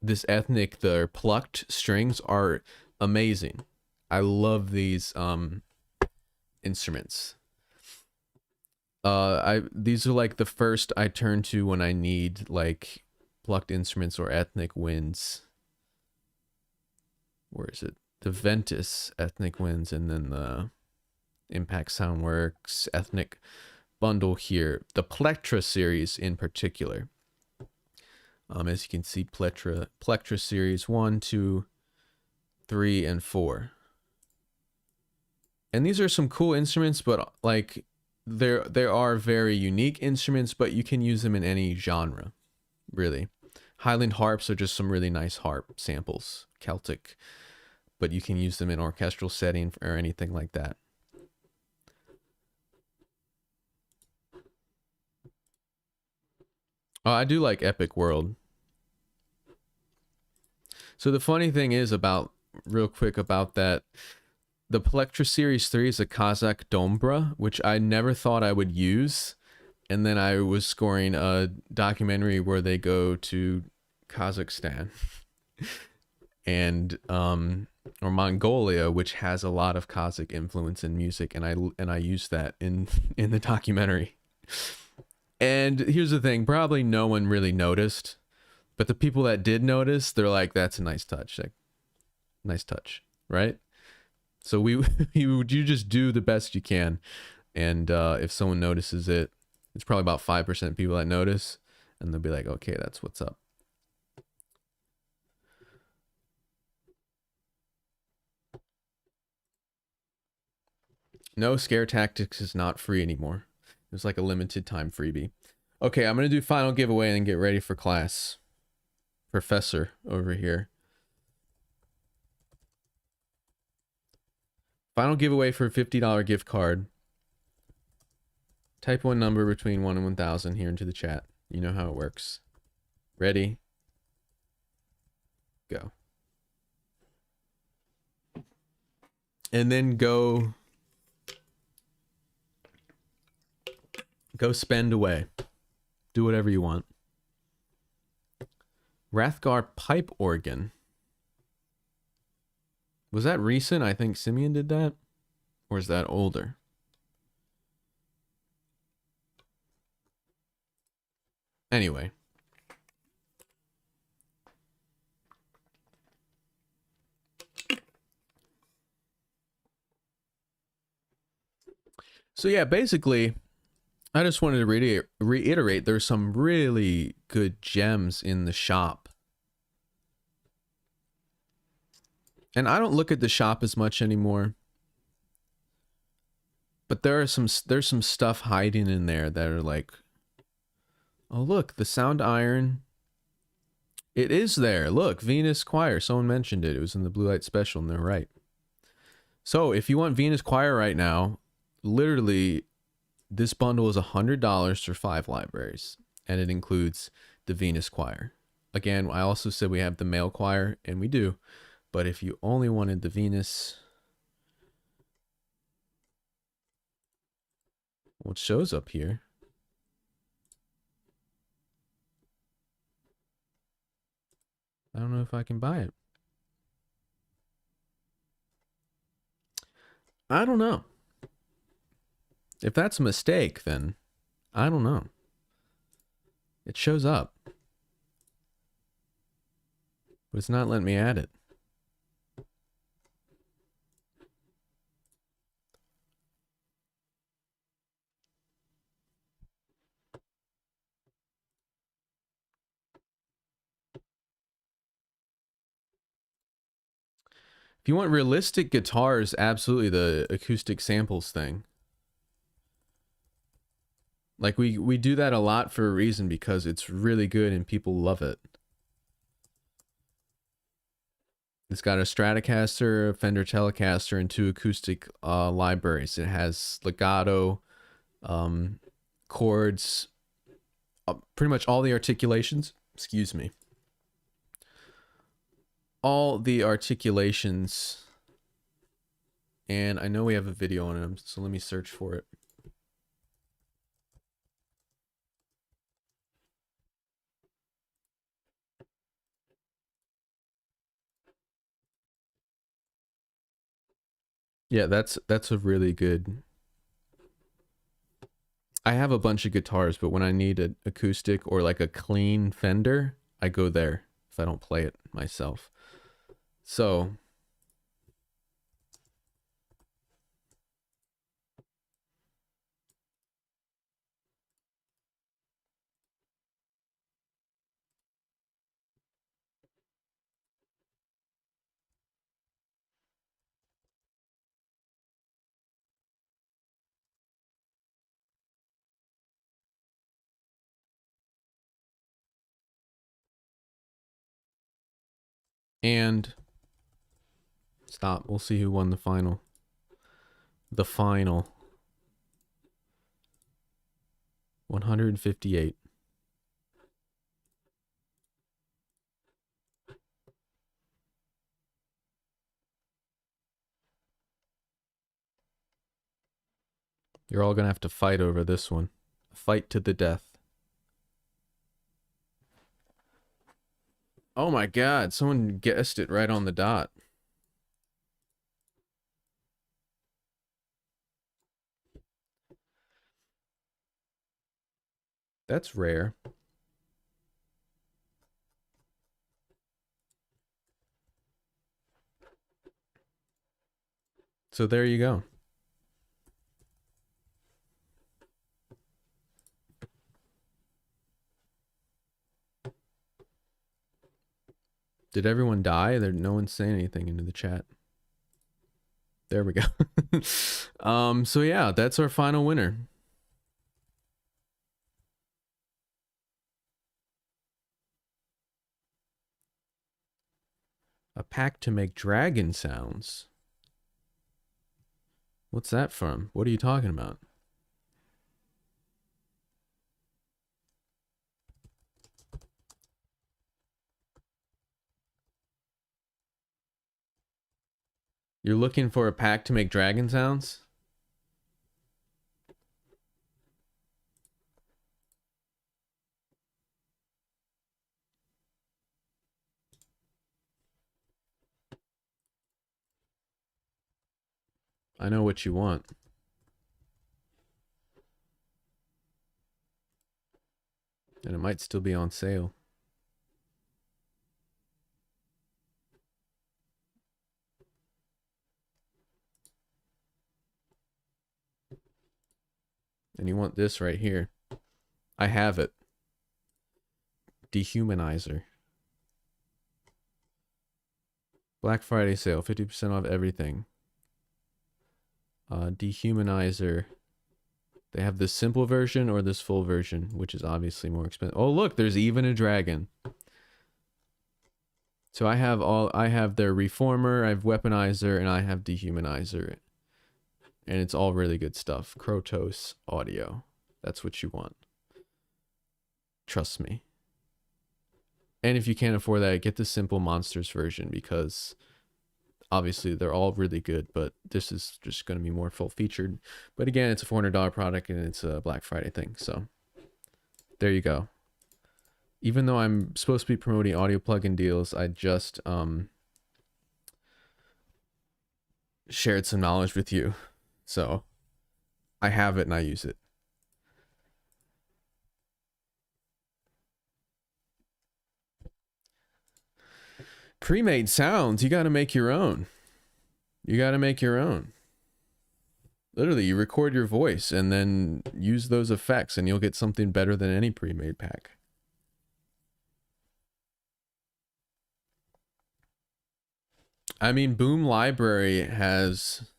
this Ethnic, the plucked strings are amazing. I love these instruments. These are like the first I turn to when I need like plucked instruments or ethnic winds. Where is it? The Ventus ethnic winds, and then the Impact Soundworks ethnic bundle here. The Plectra series in particular. As you can see, Plectra series 1, 2, 3, and 4. And these are some cool instruments, but like there are very unique instruments, but you can use them in any genre, really. Highland harps are just some really nice harp samples, Celtic, but you can use them in orchestral setting or anything like that. Oh, I do like Epic World. So the funny thing is about, real quick about that, the Plectra Series 3 is a Kazakh Dombra, which I never thought I would use. And then I was scoring a documentary where they go to Kazakhstan and or Mongolia, which has a lot of Kazakh influence in music, and I used that in the documentary. And here's the thing, probably no one really noticed, but the people that did notice, they're like, that's a nice touch. Like, nice touch, right? So you just do the best you can. And if someone notices it, it's probably about 5% of people that notice, and they'll be like, okay, that's what's up. No, Scare Tactics is not free anymore. It's like a limited time freebie. Okay, I'm going to do final giveaway and get ready for class. Professor over here. Final giveaway for a $50 gift card. Type one number between 1 and 1,000 here into the chat. You know how it works. Ready? Go. And then go spend away. Do whatever you want. Rathgar pipe organ. Was that recent? I think Simeon did that. Or is that older? Anyway. So yeah, basically, I just wanted to reiterate there's some really good gems in the shop. And I don't look at the shop as much anymore. But there's some stuff hiding in there that are like, oh look, the sound iron. It is there. Look, Venus Choir. Someone mentioned it. It was in the Blue Light Special, and they're right. So if you want Venus Choir right now, literally, this bundle is $100 for 5 libraries, and it includes the Venus Choir. Again, I also said we have the male choir, and we do. But if you only wanted the Venus, well, it shows up here. I don't know if I can buy it. I don't know. If that's a mistake, then I don't know. It shows up, but it's not letting me add it. If you want realistic guitars, absolutely the acoustic samples thing. Like we do that a lot for a reason, because it's really good and people love it. It's got a Stratocaster, a Fender Telecaster, and 2 acoustic libraries. It has legato, chords, pretty much all the articulations. Excuse me. All the articulations. And I know we have a video on them, so let me search for it. Yeah, that's a really good I have a bunch of guitars, but when I need an acoustic or like a clean Fender, I go there if I don't play it myself. So and stop. We'll see who won the final. The final. 158. You're all gonna have to fight over this one. Fight to the death. Oh my god, someone guessed it right on the dot. That's rare. So there you go. Did everyone die? No one's saying anything into the chat. There we go. So yeah, that's our final winner. A pack to make dragon sounds. What's that from? What are you talking about? You're looking for a pack to make dragon sounds? I know what you want. And it might still be on sale. And you want this right here. I have it. Dehumanizer. Black Friday sale, 50% off everything. Dehumanizer. They have this simple version or this full version, which is obviously more expensive. Oh, look, there's even a dragon. So I have their Reformer, I have Weaponizer, and I have Dehumanizer. And it's all really good stuff. Krotos audio. That's what you want. Trust me. And if you can't afford that, get the Simple Monsters version, because obviously they're all really good, but this is just going to be more full featured. But again, it's a $400 product and it's a Black Friday thing. So there you go. Even though I'm supposed to be promoting audio plugin deals, I just shared some knowledge with you. So I have it and I use it. Pre-made sounds, you got to make your own. You got to make your own. Literally, you record your voice and then use those effects and you'll get something better than any pre-made pack. I mean, Boom Library has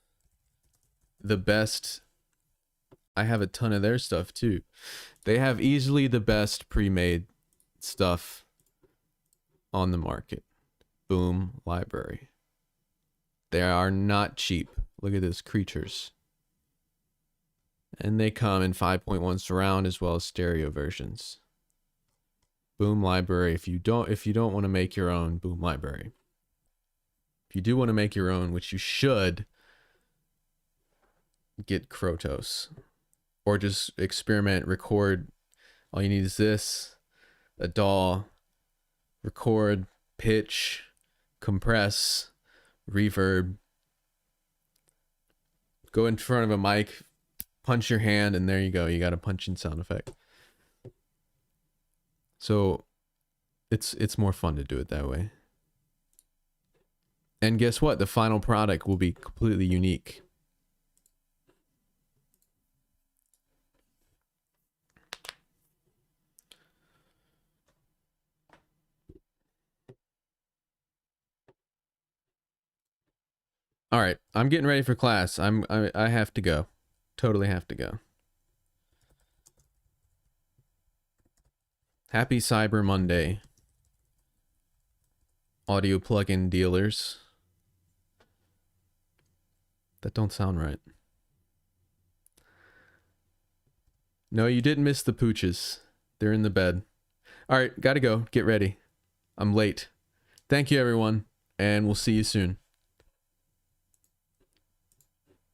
the best. I have a ton of their stuff too. They have easily the best pre-made stuff on the market. Boom Library. They are not cheap. Look at those creatures. And they come in 5.1 surround as well as stereo versions. Boom Library. If you don't want to make your own, Boom Library. If you do want to make your own, which you should, get Krotos. Or just experiment, record. All you need is this, a DAW, record, pitch, compress, reverb. Go in front of a mic, punch your hand, and there you go. You got a punching sound effect. So it's more fun to do it that way. And guess what? The final product will be completely unique. All right, I'm getting ready for class. I have to go. Totally have to go. Happy Cyber Monday. Audio plugin dealers. That don't sound right. No, you didn't miss the pooches. They're in the bed. All right, gotta go. Get ready. I'm late. Thank you, everyone, and we'll see you soon.